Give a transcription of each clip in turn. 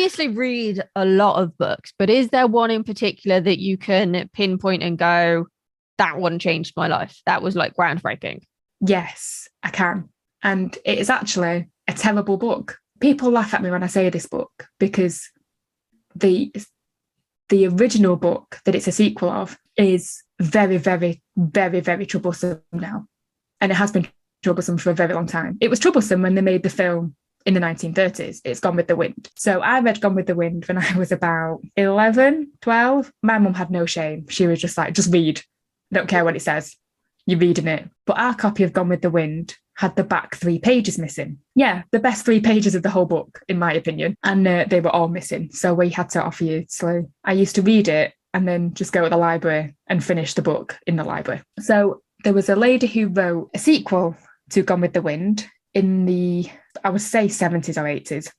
obviously read a lot of books, but is there one in particular that you can pinpoint and go, that one changed my life? That was like groundbreaking. Yes, I can. And it is actually a terrible book. People laugh at me when I say this book because the original book that it's a sequel of is very, very, very, very troublesome now. And it has been troublesome for a very long time. It was troublesome when they made the film in the 1930s. It's Gone with the Wind. So I read Gone with the Wind when I was about 11, 12. My mum had no shame. She was just like, just read. Don't care what it says. You're reading it. But our copy of Gone with the Wind had the back 3 pages missing. Yeah, the best 3 pages of the whole book, in my opinion. And they were all missing. So we had to offer you. So I used to read it and then just go to the library and finish the book in the library. So there was a lady who wrote a sequel to Gone with the Wind in the, I would say, 70s or 80s.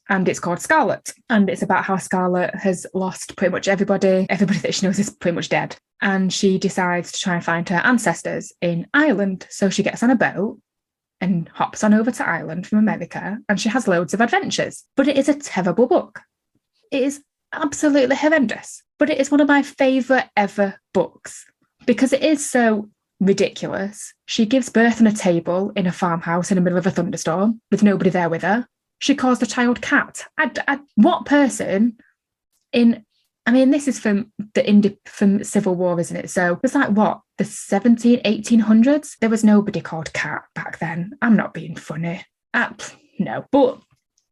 And it's called Scarlet. And it's about how Scarlet has lost pretty much everybody. Everybody that she knows is pretty much dead. And she decides to try and find her ancestors in Ireland. So she gets on a boat and hops on over to Ireland from America. And she has loads of adventures. But it is a terrible book. It is absolutely horrendous. But it is one of my favourite ever books because it is so ridiculous. She gives birth on a table in a farmhouse in the middle of a thunderstorm with nobody there with her. She calls the child Cat. What person this is from from Civil War, isn't it? So it was like, what, the 1800s? There was nobody called Cat back then. I'm not being funny. No. But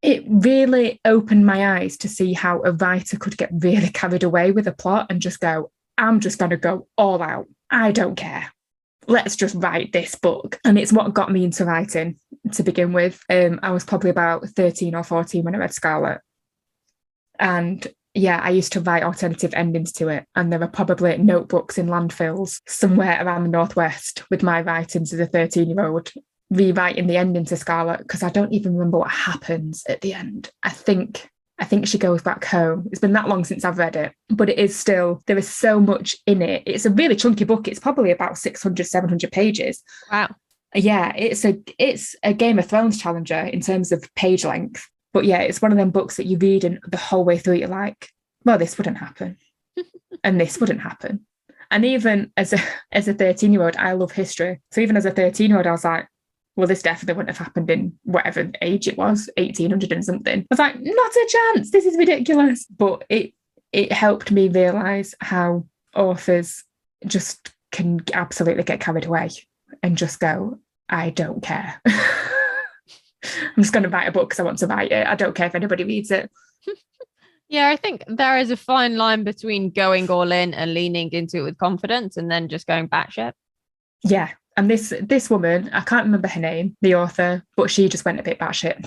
it really opened my eyes to see how a writer could get really carried away with a plot and just go, I'm just going to go all out. I don't care. Let's just write this book. And it's what got me into writing to begin with. I was probably about 13 or 14 when I read Scarlet. And yeah, I used to write alternative endings to it. And there are probably notebooks in landfills somewhere around the Northwest with my writings as a 13-year-old, rewriting the ending to Scarlet because I don't even remember what happens at the end. I think she goes back home. It's been that long since I've read it, but it is still, there is so much in it. It's a really chunky book. It's probably about 600, 700 pages. Wow. Yeah, it's a Game of Thrones challenger in terms of page length. But yeah, it's one of them books that you read and the whole way through you're like, well, this wouldn't happen. And this wouldn't happen. And even as a 13-year-old, I love history. So even as a 13-year-old, I was like, well, this definitely wouldn't have happened in whatever age it was, 1800 and something. I was like, not a chance. This is ridiculous. But it helped me realise how authors just can absolutely get carried away and just go, I don't care. I'm just going to write a book because I want to write it. I don't care if anybody reads it. Yeah, I think there is a fine line between going all in and leaning into it with confidence and then just going batshit. Yeah. And this woman, I can't remember her name, the author, but she just went a bit batshit.